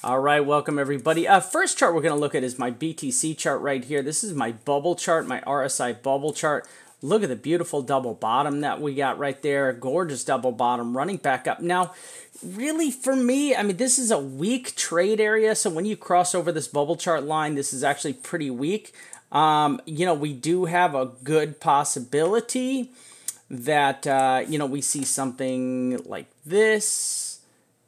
All right, welcome everybody. First chart we're going to look at is my BTC chart right here. This is my bubble chart, my RSI bubble chart. Look at the beautiful double bottom that we got right there. Gorgeous double bottom running back up. Now, really for me, I mean, this is a weak trade area. So when you cross over this bubble chart line, this is actually pretty weak. We do have a good possibility that, we see something like this.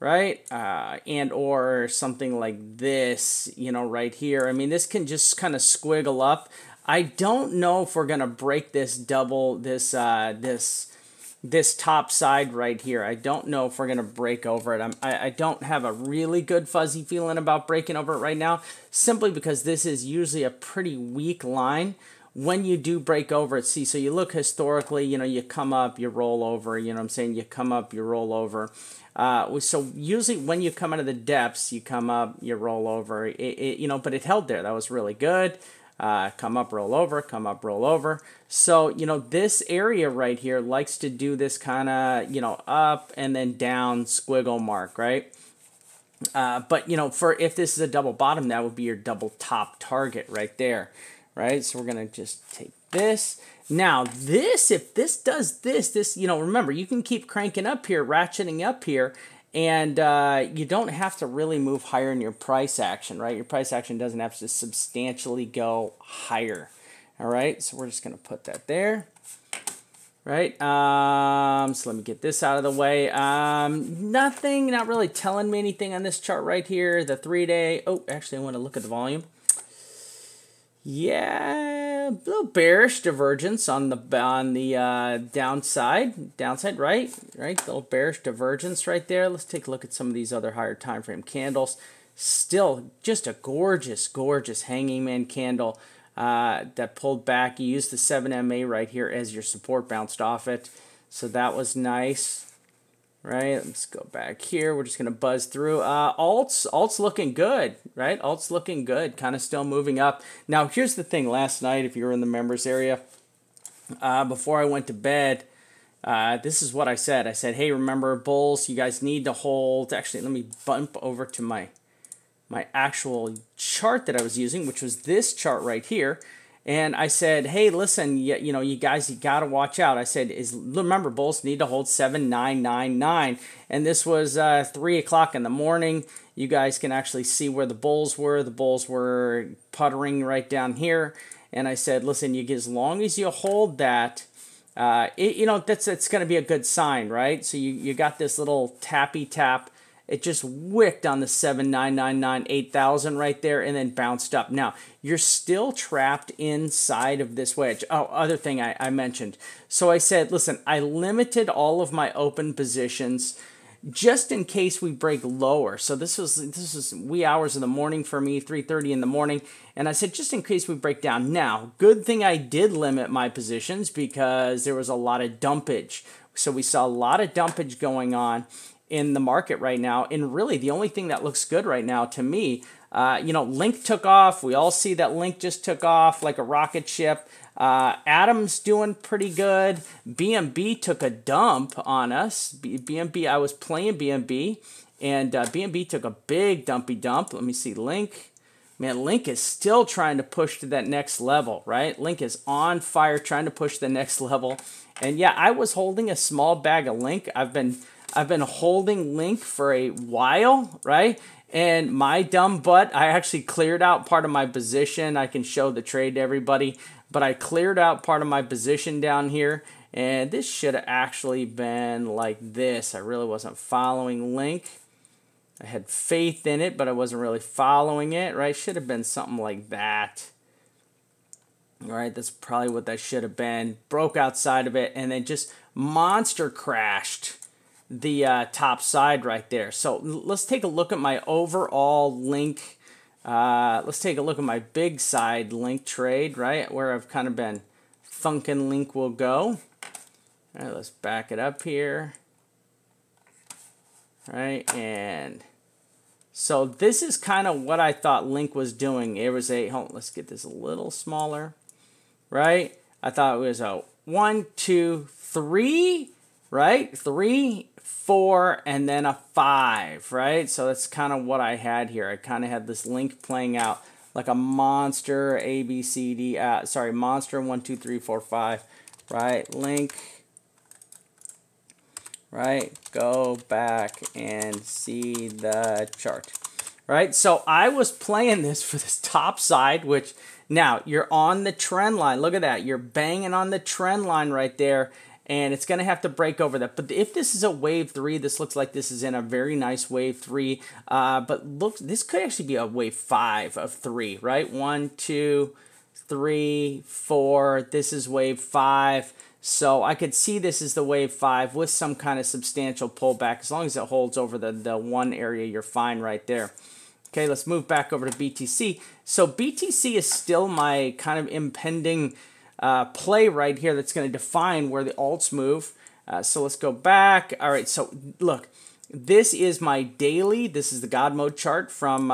Right? And or something like this, right here. I mean, this can just kind of squiggle up. I don't know if we're going to break this this top side right here. I don't know if we're going to break over it. I don't have a really good fuzzy feeling about breaking over it right now, simply because this is usually a pretty weak line. When you do break over it, see, so you look historically, you come up, you roll over, you come up, you roll over. So usually when you come out of the depths, you come up, you roll over, but it held there. That was really good. Come up, roll over, come up, roll over. So, this area right here likes to do this kind of, up and then down squiggle mark, right? But, for if this is a double bottom, that would be your double top target right there, right? So we're going to just take this. Now, if this does this, remember, you can keep cranking up here, ratcheting up here, and you don't have to really move higher in your price action, right? Your price action doesn't have to substantially go higher, all right? So we're just going to put that there, right? So let me get this out of the way. Nothing, not really telling me anything on this chart right here. The 3-day, oh, actually, I want to look at the volume. Yeah, a little bearish divergence on the downside, right? Little bearish divergence right there. Let's take a look at some of these other higher time frame candles. Still just a gorgeous hanging man candle that pulled back. You used the 7MA right here as your support, bounced off it, so that was nice. Right, let's go back here. We're just going to buzz through. Alt's looking good, right? Alt's looking good, kind of still moving up. Now, here's the thing. Last night, if you were in the members area, before I went to bed, this is what I said. I said, hey, remember, bulls, you guys need to hold. Actually, let me bump over to my actual chart that I was using, which was this chart right here. And I said, hey, listen, you guys, you got to watch out. I said, remember, bulls need to hold 7999. And this was 3 o'clock in the morning. You guys can actually see where the bulls were. The bulls were puttering right down here. And I said, listen, as long as you hold that, that's going to be a good sign, right? So you got this little tappy tap. It just wicked on the 7999, 8000 right there, and then bounced up. Now, you're still trapped inside of this wedge. Oh, other thing I mentioned. So I said, listen, I limited all of my open positions just in case we break lower. So this was wee hours of the morning for me, 3:30 in the morning. And I said, just in case we break down. Now, good thing I did limit my positions because there was a lot of dumpage. So we saw a lot of dumpage going on in the market right now, and really the only thing that looks good right now to me, Link took off. We all see that Link just took off like a rocket ship. Atom's doing pretty good. BNB took a dump on us. BNB, I was playing BNB, and BNB took a big dumpy dump. Let me see Link. Man, Link is still trying to push to that next level, right? Link is on fire trying to push the next level. And yeah, I was holding a small bag of Link. I've been holding Link for a while, right? And my dumb butt, I actually cleared out part of my position. I can show the trade to everybody, but I cleared out part of my position down here, and this should have actually been like this. I really wasn't following Link. I had faith in it, but I wasn't really following it, right? Should have been something like that. All right, that's probably what that should have been. Broke outside of it, and then just monster crashed the top side right there. So let's take a look at my overall Link. Let's take a look at my big side Link trade, right, where I've kind of been thinking Link will go. All right, let's back it up here. All right, and so this is kind of what I thought Link was doing. It was let's get this a little smaller, right? I thought it was a 1, 2, 3 right? 3, 4, and then a 5, right? So that's kind of what I had here. I kind of had this link playing out like a monster A, B, C, D, sorry, monster 1, 2, 3, 4, 5, right? Link, right? Go back and see the chart, right? So I was playing this for this top side, which now you're on the trend line. Look at that. You're banging on the trend line right there. And it's going to have to break over that. But if this is a wave 3, this looks like this is in a very nice wave 3. But look, this could actually be a wave 5 of 3, right? 1, 2, 3, 4. This is wave 5. So I could see this is the wave 5 with some kind of substantial pullback. As long as it holds over the one area, you're fine right there. Okay, let's move back over to BTC. So BTC is still my kind of impending play right here that's going to define where the alts move. So let's go back. All right, so look, this is my daily. This is the God Mode chart from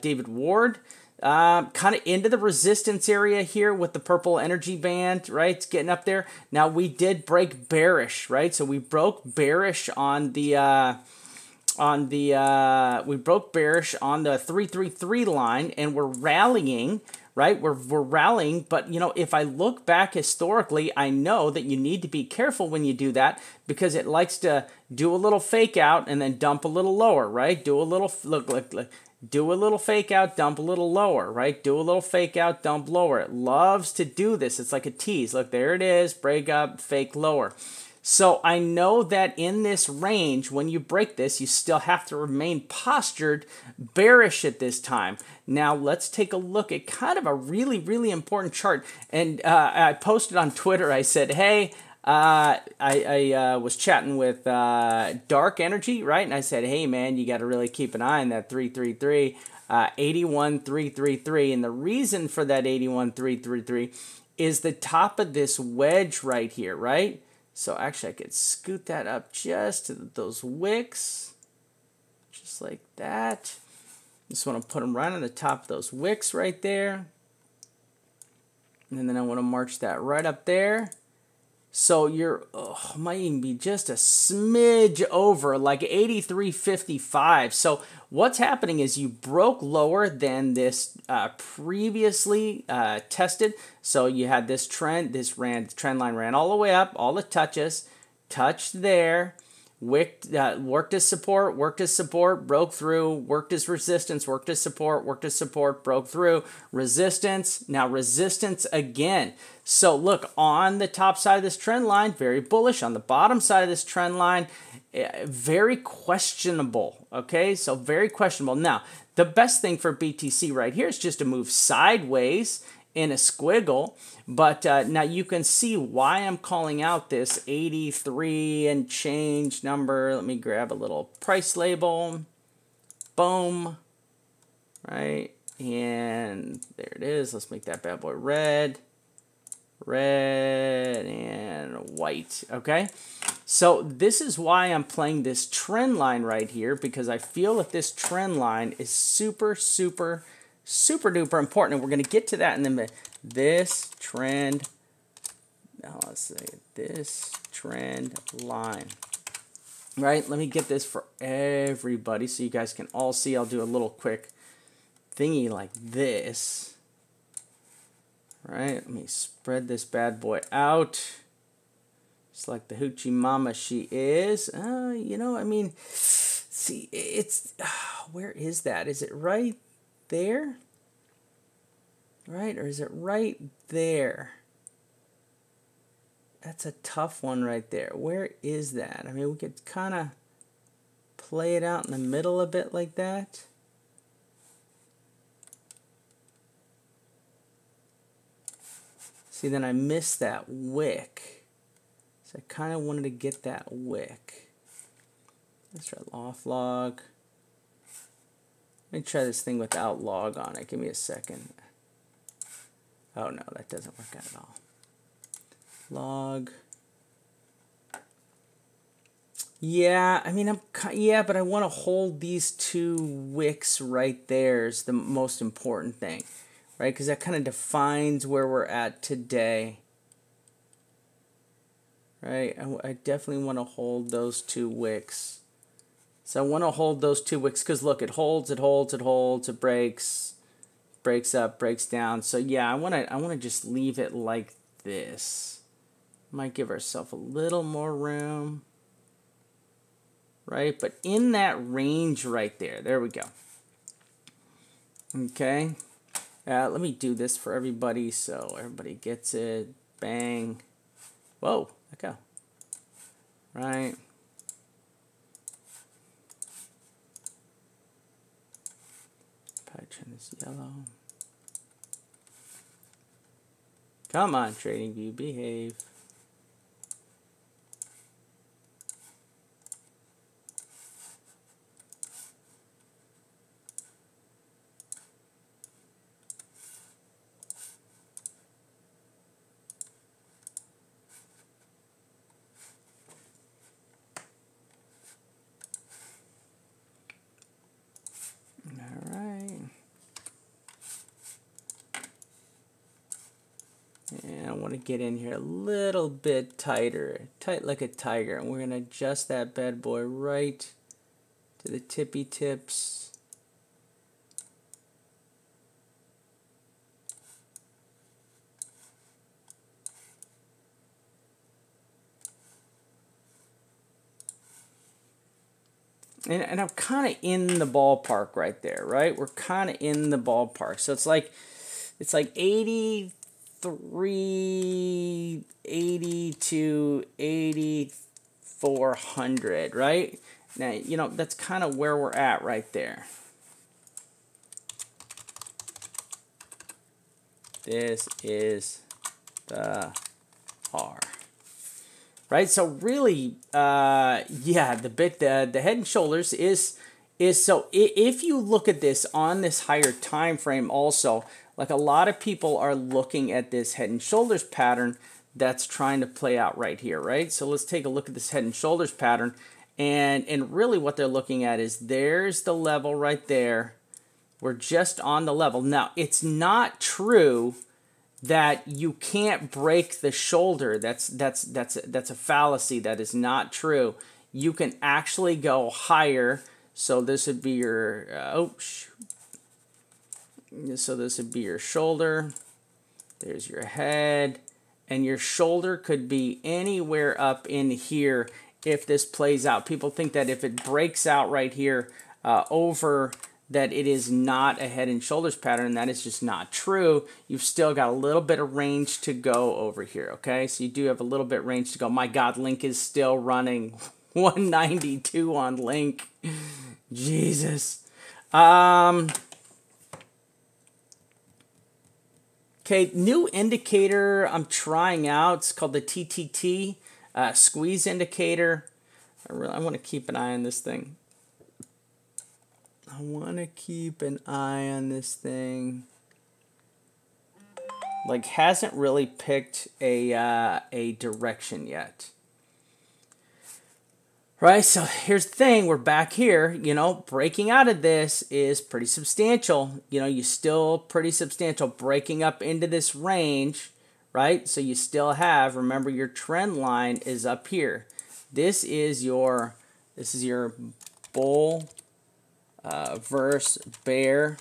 David Ward. Kind of into the resistance area here with the purple energy band, right? It's getting up there. Now, we did break bearish, right? So we broke bearish on the... we broke bearish on the 333 line, and we're rallying, right? We're rallying, but you know, if I look back historically, I know that you need to be careful when you do that because it likes to do a little fake out and then dump a little lower, right? Do a little do a little fake out, dump a little lower, right? Do a little fake out, dump lower. It loves to do this. It's like a tease. Look, there it is. Break up, fake lower. So I know that in this range, when you break this, you still have to remain postured bearish at this time. Now, let's take a look at kind of a really, really important chart. And I posted on Twitter, I said, hey, I was chatting with Dark Energy, right? And I said, hey, man, you got to really keep an eye on that 333, 81333. And the reason for that 81333 is the top of this wedge right here, right? So actually, I could scoot that up just to those wicks, just like that. Just want to put them right on the top of those wicks right there. And then I want to march that right up there. So you're, might even be just a smidge over, like 83.55. So what's happening is you broke lower than this previously tested. So you had this trend, trend line ran all the way up, all the touches, touched there, worked as support, broke through, worked as resistance, worked as support, broke through, resistance, now resistance again. So look, on the top side of this trend line, very bullish. On the bottom side of this trend line, very questionable, okay? So very questionable. Now, the best thing for BTC right here is just to move sideways in a squiggle, but now you can see why I'm calling out this 83 and change number. Let me grab a little price label. Boom. Right, and there it is. Let's make that bad boy red, and white. Okay, so this is why I'm playing this trend line right here, because I feel that this trend line is super duper important, and we're going to get to that in a minute. This trend, now let's say this trend line, right? Let me get this for everybody so you guys can all see. I'll do a little quick thingy like this. Right, let me spread this bad boy out. Just like the hoochie mama she is. You know, I mean, see, it's, where is that? Is it right there? Right, or is it right there? That's a tough one right there. Where is that? I mean, we could kind of play it out in the middle a bit like that. See, then I missed that wick. So I kind of wanted to get that wick. Let's try off log. Let me try this thing without log on it. Give me a second. Oh no, that doesn't work out at all. Log. Yeah, I mean, but I want to hold these two wicks right there is the most important thing, right? Because that kind of defines where we're at today. right? I definitely want to hold those 2 wicks. So I want to hold those 2 wicks because look, it holds, it holds, it holds, it breaks up, breaks down. So yeah, I want to just leave it like this. Might give ourselves a little more room, right? But in that range right there, there we go. Okay, let me do this for everybody so everybody gets it. Bang. Whoa, let go. Right. Probably turn this yellow. Come on, TradingView, behave. All right. And I want to get in here a little bit tighter, tight like a tiger. And we're going to adjust that bad boy right to the tippy tips. And I'm kind of in the ballpark right there, right? We're kind of in the ballpark. So it's like 83, 80 to 8,400, right? Now, you know, that's kind of where we're at right there. This is the R. Right, so really, yeah, the head and shoulders is so if you look at this on this higher time frame, also like a lot of people are looking at this head and shoulders pattern that's trying to play out right here, right? So let's take a look at this head and shoulders pattern, and really what they're looking at is there's the level right there. We're just on the level now. It's not true that you can't break the shoulder. That's a fallacy. That is not true. You can actually go higher. So this would be your so this would be your shoulder. There's your head, and your shoulder could be anywhere up in here if this plays out. People think that if it breaks out right here over that it is not a head and shoulders pattern, and that is just not true. You've still got a little bit of range to go over here, okay? So you do have a little bit range to go. My God, Link is still running 192 on Link. Jesus. Okay, new indicator I'm trying out. It's called the TTT, squeeze indicator. I want to keep an eye on this thing. I want to keep an eye on this thing. Like, hasn't really picked a direction yet. Right, so here's the thing. We're back here. You know, breaking out of this is pretty substantial. You know, you still pretty substantial. Breaking up into this range, right? So you still have, remember, your trend line is up here. This is your bull versus bear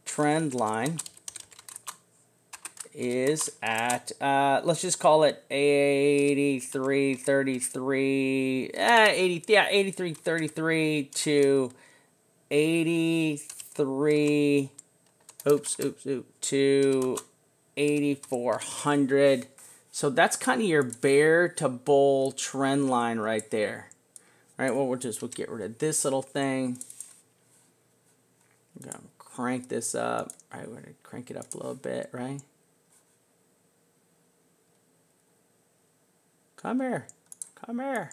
trend line is at let's just call it 83.33 83.33 to 83 to 8,400. So that's kind of your bear to bull trend line right there. All right, well, we'll get rid of this little thing. I'm gonna crank this up. All right, we're gonna crank it up a little bit, right? Come here. Come here.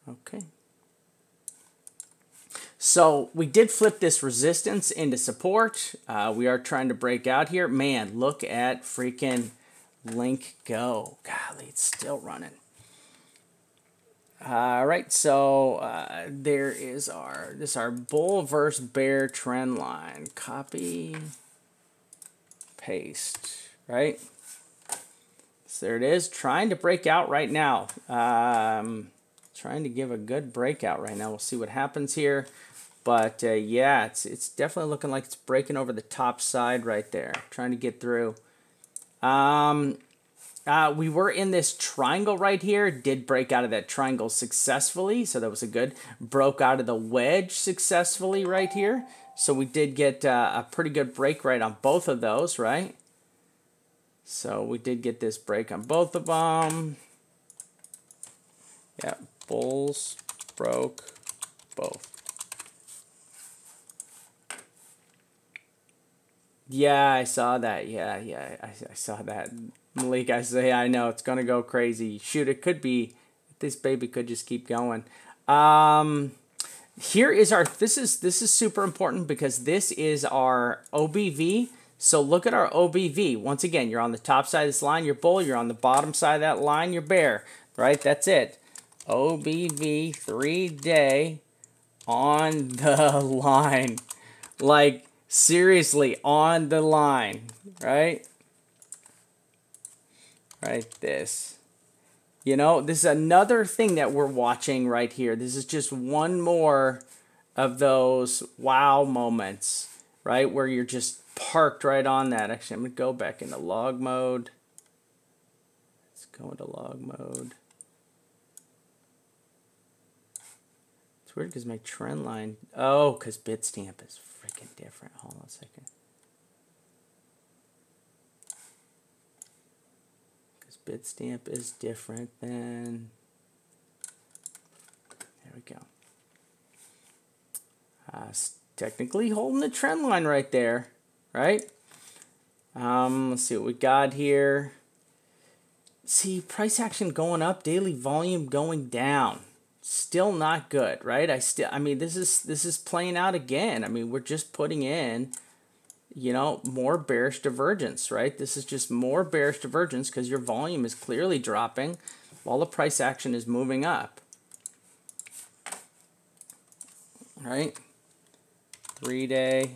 Okay. So we did flip this resistance into support. We are trying to break out here. Man, look at freaking Link go. Golly, it's still running. All right, so there is our bull versus bear trend line. Copy, paste, right? So there it is, trying to break out right now. Trying to give a good breakout right now. We'll see what happens here. But yeah, it's definitely looking like it's breaking over the top side right there. Trying to get through. We were in this triangle right here. Did break out of that triangle successfully. So that was a good. Broke out of the wedge successfully right here. So we did get a pretty good break right on both of those, right? So we did get this break on both of them. Yeah, bulls broke both. Yeah, I saw that. Yeah, I saw that. Malik, I say, I know it's gonna go crazy. Shoot, it could be. This baby could just keep going. Here is our. This is super important because this is our OBV. So look at our OBV. Once again, you're on the top side of this line, you're bull. You're on the bottom side of that line, you're bear. Right? That's it. OBV 3-day on the line. Like, seriously, on the line. Right? Right, this. You know, this is another thing that we're watching right here. This is just one more of those wow moments, right? Where you're just parked right on that. Actually, I'm going to go back into log mode. Let's go into log mode. It's weird because my trend line... Oh, because Bitstamp is freaking different. Hold on a second. Because Bitstamp is different than... There we go. Technically holding the trend line right there, right? Let's see what we got here. See, price action going up, daily volume going down. Still not good, right? I mean, this is playing out again. I mean, we're just putting in, you know, more bearish divergence, right? This is just more bearish divergence because your volume is clearly dropping while the price action is moving up. Right? 3-day.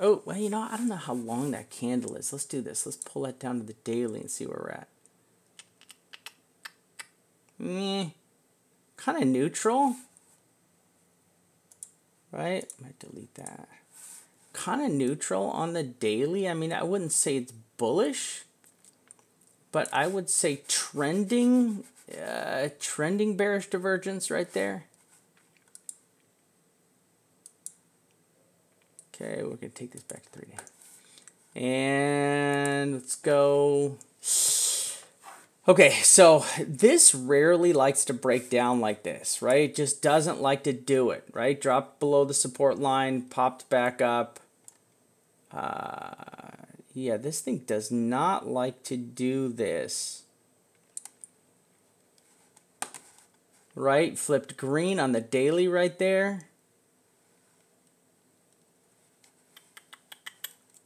Oh, well, you know, I don't know how long that candle is. Let's do this. Let's pull that down to the daily and see where we're at. Kind of neutral. Right? Might delete that. Kind of neutral on the daily. I mean, I wouldn't say it's bullish, but I would say trending bearish divergence right there. Okay, we're going to take this back to 3-day. And let's go. Okay, so this rarely likes to break down like this, right? It just doesn't like to do it, right? Dropped below the support line, popped back up. Yeah, this thing does not like to do this. Right? Flipped green on the daily right there.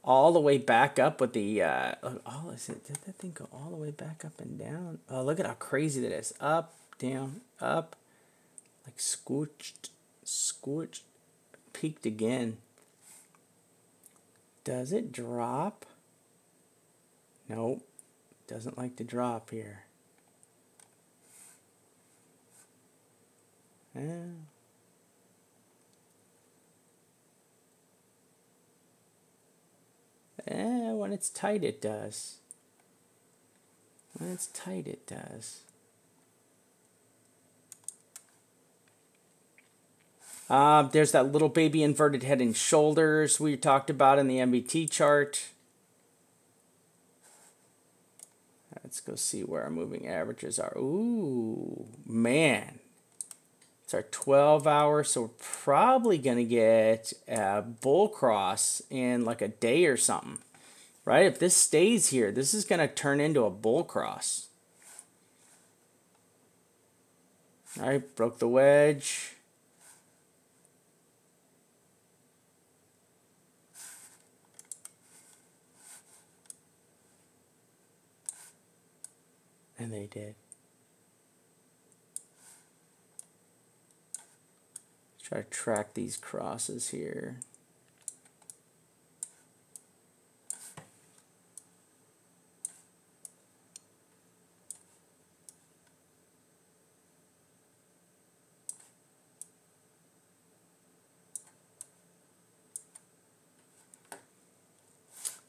All the way back up with the did that thing go all the way back up and down? Oh, look at how crazy that is. Up, down, up, like scorched, peaked again. Does it drop? Nope, doesn't like to drop here. When it's tight, it does. When it's tight, it does. There's that little baby inverted head and shoulders we talked about in the MBT chart. Let's go see where our moving averages are. Ooh, man. It's our 12-hour, so we're probably going to get a bull cross in like a day or something. Right? If this stays here, this is going to turn into a bull cross. All right, broke the wedge. And they did. Try to track these crosses here.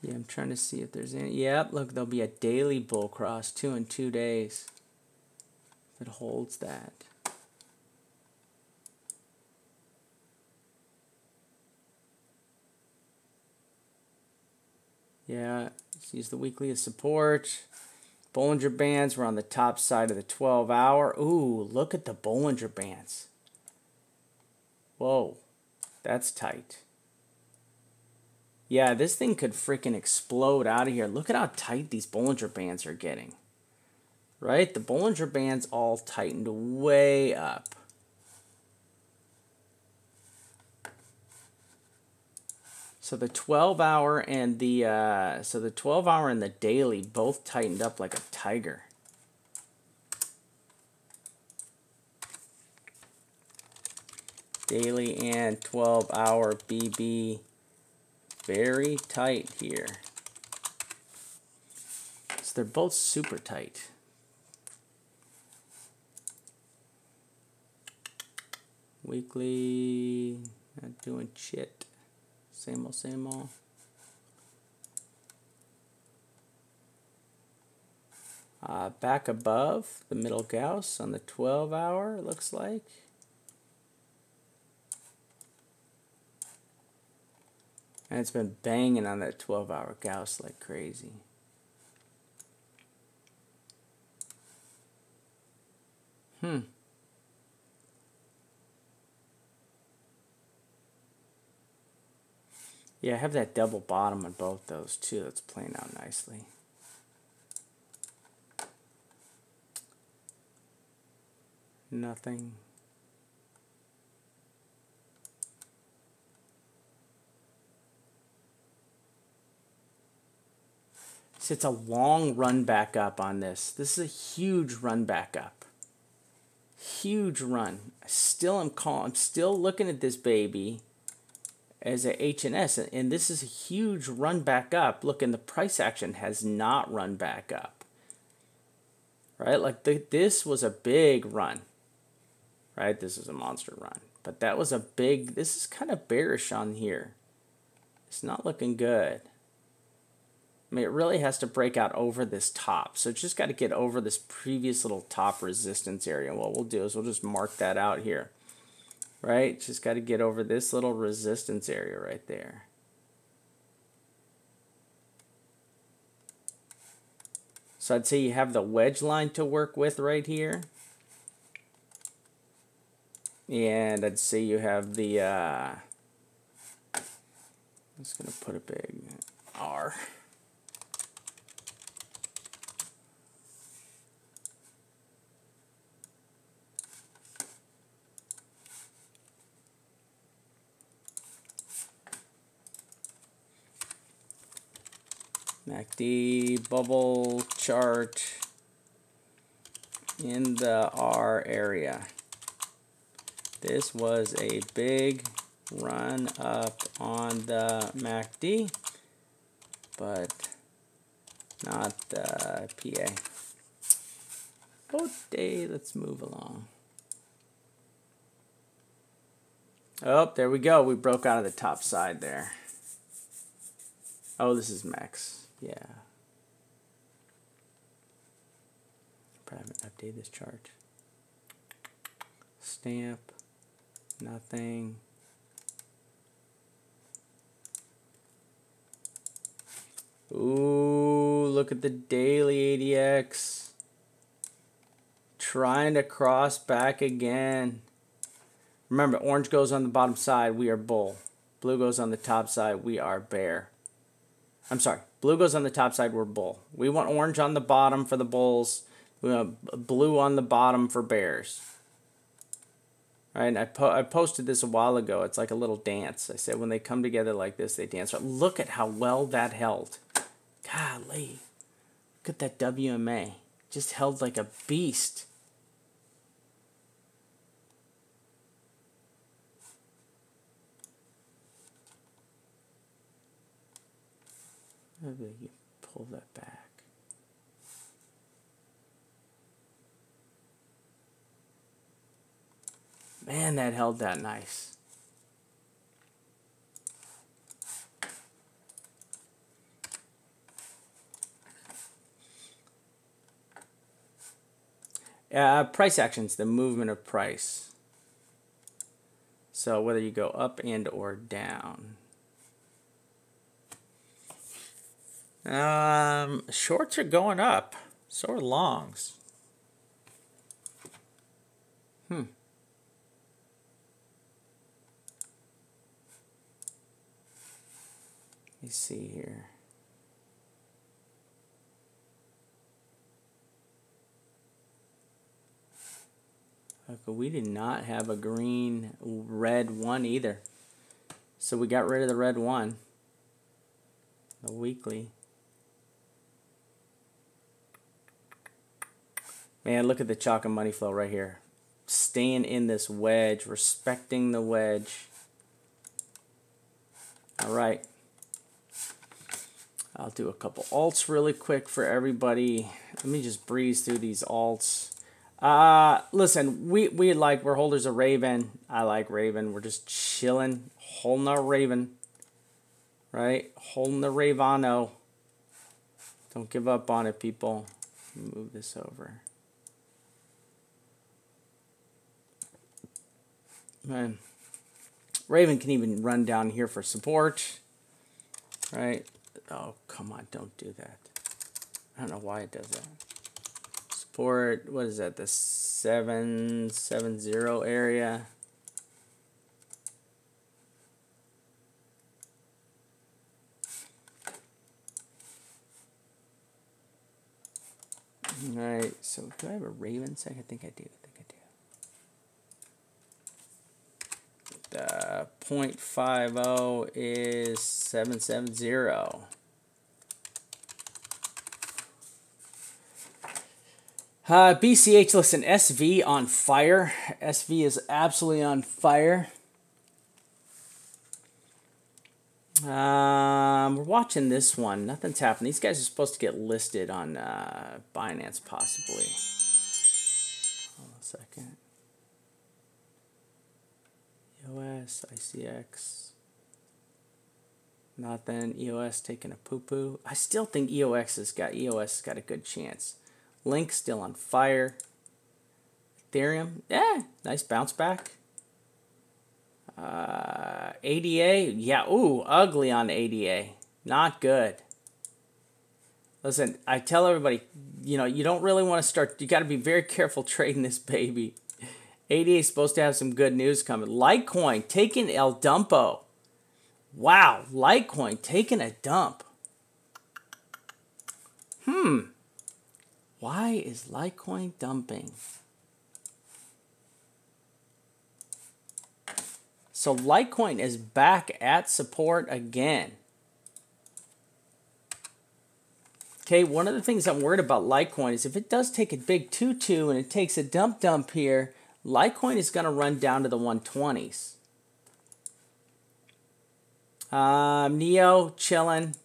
Yeah, I'm trying to see if there's any. Yep, look, there'll be a daily bull cross, 2 in 2 days. If it holds that. Yeah, let's use the weekly as support. Bollinger Bands, we're on the top side of the 12-hour. Ooh, look at the Bollinger Bands. Whoa, that's tight. Yeah, this thing could freaking explode out of here. Look at how tight these Bollinger Bands are getting. Right? The Bollinger Bands all tightened way up. So the 12-hour and the 12-hour and the daily both tightened up like a tiger. Daily and 12-hour BB very tight here. So they're both super tight. Weekly, not doing shit. Same old, same old. Back above the middle Gauss on the 12-hour, it looks like. And it's been banging on that 12-hour Gauss like crazy. Yeah, I have that double bottom on both those too. That's playing out nicely. Nothing. So it's a long run back up on this. This is a huge run back up. Huge run. I'm still looking at this baby as a HNS, and this is a huge run back up. Look, and the price action has not run back up. Right? Like this was a big run. Right? This is a monster run. But that was a big, this is kind of bearish on here. It's not looking good. I mean, it really has to break out over this top. So it's just got to get over this previous little top resistance area. And what we'll do is we'll just mark that out here. Right? Just got to get over this little resistance area right there. So I'd say you have the wedge line to work with right here. And I'd say you have the, I'm just going to put a big R. MACD bubble chart in the R area. This was a big run up on the MACD, but not the PA. Okay, let's move along. Oh, there we go. We broke out of the top side there. Oh, this is max. Yeah. Probably haven't updated this chart. Stamp. Nothing. Ooh, look at the daily ADX. Trying to cross back again. Remember, orange goes on the bottom side, we are bull. Blue goes on the top side, we are bear. I'm sorry, blue goes on the top side, we're bull. We want orange on the bottom for the bulls. We want blue on the bottom for bears. All right, and I posted this a while ago. It's like a little dance. I said when they come together like this, they dance. Look at how well that held. Golly. Look at that WMA. Just held like a beast. Maybe you pull that back. Man, that held that nice. Price actions, the movement of price. So whether you go up and or down. Shorts are going up. So are longs. Let me see here. Okay, we did not have a green red one either. So we got rid of the red one. The weekly. Man, look at the chalk and money flow right here. Staying in this wedge, respecting the wedge. All right. I'll do a couple alts really quick for everybody. Let me just breeze through these alts. Listen, we're holders of Raven. I like Raven. We're just chilling, holding our Raven. Right? Holding the Ravano. Don't give up on it, people. Move this over. Man, Raven can even run down here for support, right? Oh, come on, don't do that. I don't know why it does that. Support, what is that, the 770 area? All right, so do I have a Raven sec? I think I do. The 0.50 is 770. BCH, listen, SV on fire. SV is absolutely on fire. We're watching this one. Nothing's happening. These guys are supposed to get listed on Binance, possibly. Hold on a second. EOS, ICX. Nothing. EOS taking a poo-poo. I still think EOS has got a good chance. Link still on fire. Ethereum, nice bounce back. ADA, yeah, ooh, ugly on ADA. Not good. Listen, I tell everybody, you don't really want to start, you got to be very careful trading this baby. ADA is supposed to have some good news coming. Litecoin taking El Dumpo. Wow, Litecoin taking a dump. Why is Litecoin dumping? So Litecoin is back at support again. Okay, one of the things I'm worried about Litecoin is if it does take a big 2-2 and it takes a dump here, Litecoin is going to run down to the 120s. Neo chilling.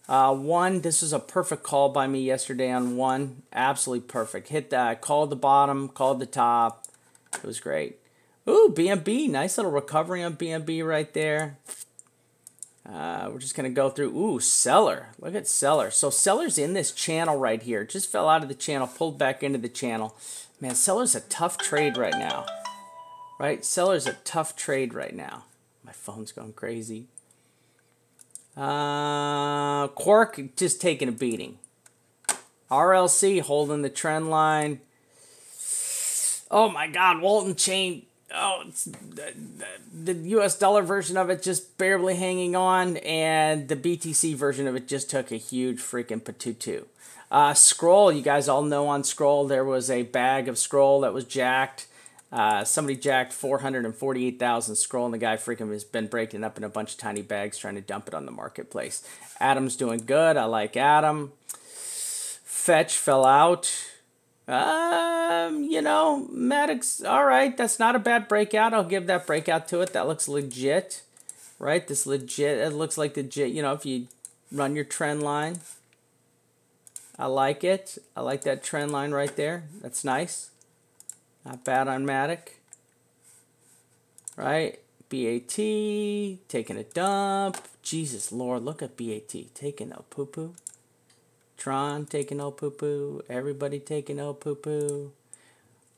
One, this was a perfect call by me yesterday on one. Absolutely perfect. Hit that. Called the bottom, called the top. It was great. Ooh, BNB. Nice little recovery on BNB right there. We're just going to go through. Ooh, seller. Look at seller. So seller's in this channel right here. Just fell out of the channel, pulled back into the channel. Man, seller's a tough trade right now. Right? Seller's a tough trade right now. My phone's going crazy. Quark just taking a beating. RLC holding the trend line. Oh my God, Walton Chain. Oh, it's the US dollar version of it just barely hanging on, and the BTC version of it just took a huge freaking patutu. Scroll, you guys all know on Scroll there was a bag of Scroll that was jacked. Somebody jacked 448,000 Scroll, and the guy freaking has been breaking it up in a bunch of tiny bags trying to dump it on the marketplace. Adam's doing good. I like Adam. Fetch fell out. Maddox, all right. That's not a bad breakout. I'll give that breakout to it. That looks legit, right? This legit. It looks like legit. If you run your trend line, I like it. I like that trend line right there. That's nice. Not bad on Matic. Right? BAT taking a dump. Jesus Lord, look at BAT taking a poo-poo. Tron taking no poo-poo. Everybody taking no poo-poo.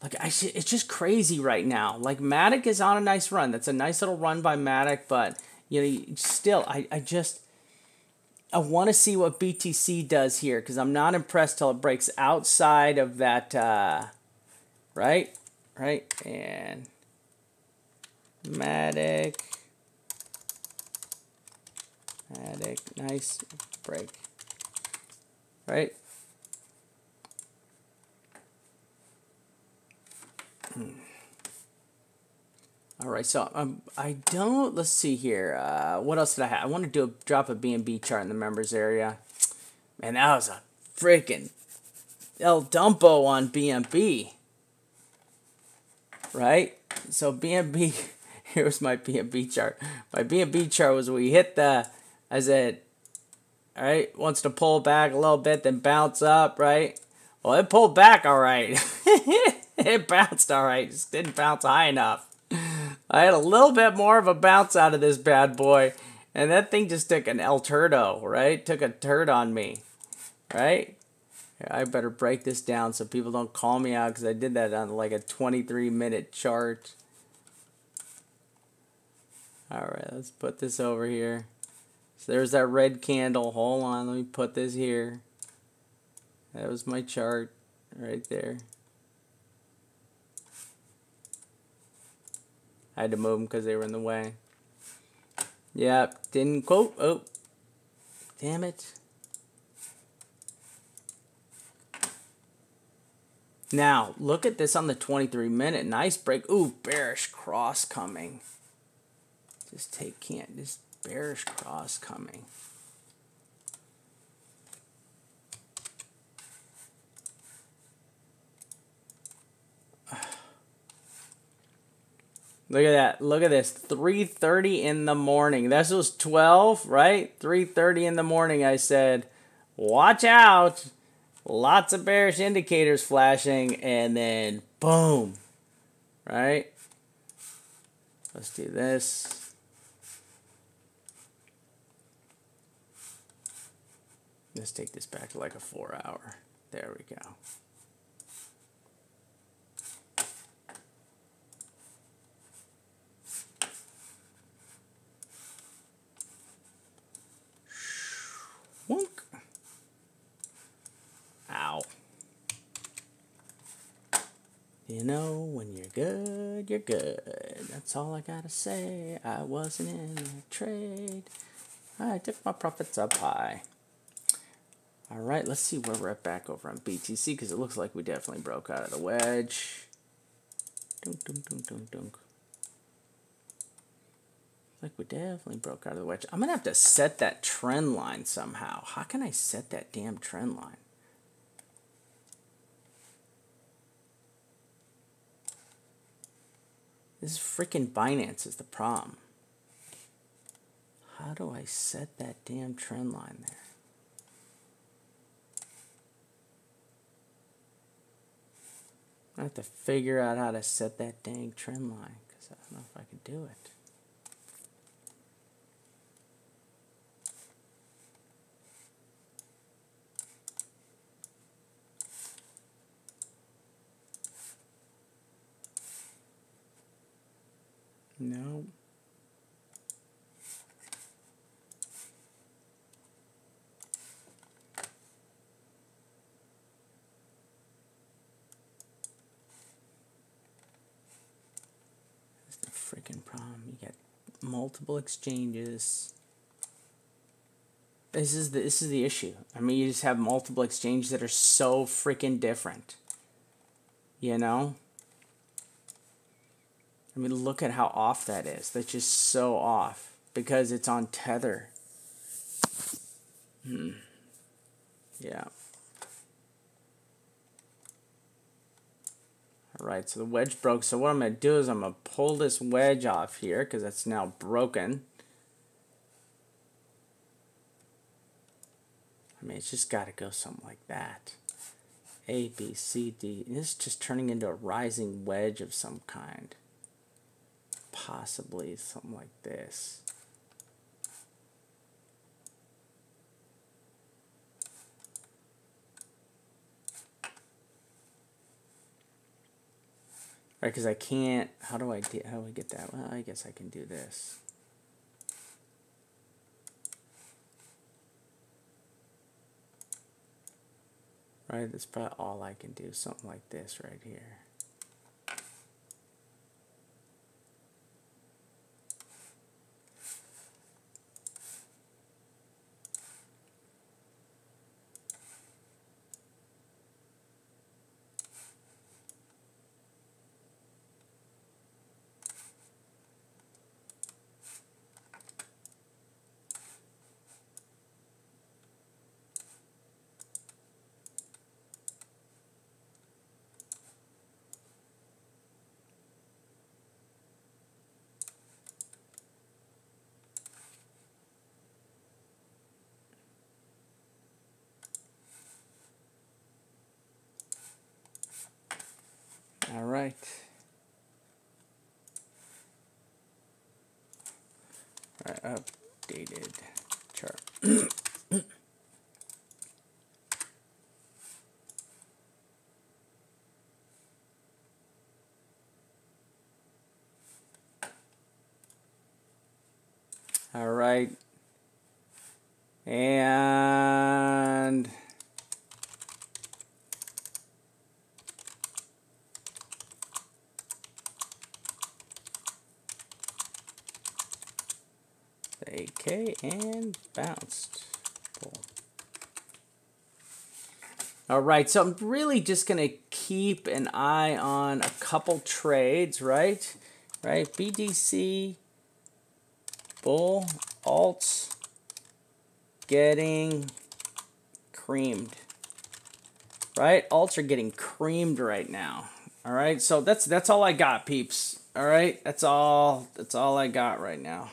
Like, it's just crazy right now. Like, Matic is on a nice run. That's a nice little run by Matic, but, you know, still, I want to see what BTC does here, because I'm not impressed till it breaks outside of that, right? Right? And Matic, nice break. Right? All right, so I don't, let's see here. What else did I have? I want to drop a BNB chart in the members area. Man, that was a freaking El Dumpo on BNB. Right? So BNB, here's my BNB chart. My BNB chart was we hit the, I said, all right, wants to pull back a little bit, then bounce up, right? Well, it pulled back all right. It bounced all right, just didn't bounce high enough. I had a little bit more of a bounce out of this bad boy, and that thing just took an El Turdo, right? Took a turd on me, right? I better break this down so people don't call me out, because I did that on like a 23-minute chart. All right, let's put this over here. So there's that red candle. Hold on, let me put this here. That was my chart right there. I had to move them because they were in the way. Yep, didn't quote. Oh, damn it. Now, look at this on the 23-minute. Nice break. Ooh, bearish cross coming. Just this bearish cross coming. Look at that. Look at this. 3:30 in the morning. This was 12, right? 3:30 in the morning. I said, watch out. Lots of bearish indicators flashing. And then, boom. Right? Let's do this. Let's take this back to like a 4-hour. There we go. Wonk. Ow. You know, when you're good, you're good. That's all I gotta say. I wasn't in a trade. I took my profits up high. All right, let's see where we're at back over on BTC, because it looks like we definitely broke out of the wedge. Dunk, dunk, dunk, dunk, dunk. Like we definitely broke out of the wedge. I'm going to have to set that trend line somehow. How can I set that damn trend line? This is freaking Binance is the problem. How do I set that damn trend line there? I have to figure out how to set that dang trend line, because I don't know if I can do it. No. That's the freaking problem. You got multiple exchanges. This is the issue. I mean, you just have multiple exchanges that are so freaking different. You know? I mean, look at how off that is. That's just so off because it's on Tether. Yeah. All right, so the wedge broke. So what I'm going to do is I'm going to pull this wedge off here because it's now broken. I mean, it's just got to go something like that. A, B, C, D. And this is just turning into a rising wedge of some kind. Possibly something like this. right? Because I can't. How do I get that? Well, I guess I can do this. Right, that's probably all I can do. Something like this right here. All right. All right, updated chart. All right. And the AK and bounced. Pull. All right, so I'm really just going to keep an eye on a couple trades, right? Right, BTC, bull, alts, getting creamed. Right, alts are getting creamed right now. All right, so that's all I got, peeps. All right, that's all I got right now.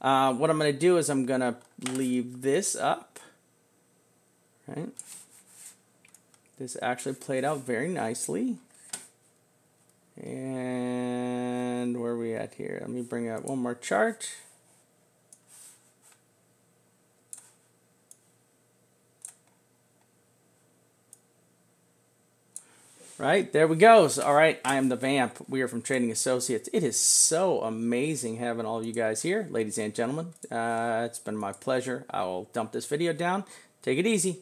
What I'm going to do is I'm going to leave this up. Right. This actually played out very nicely. And where are we at here? Let me bring up one more chart. Right, there we go. All right, I am the Vamp. We are from Trading Associates. It is so amazing having all of you guys here, ladies and gentlemen. It's been my pleasure. I will dump this video down. Take it easy.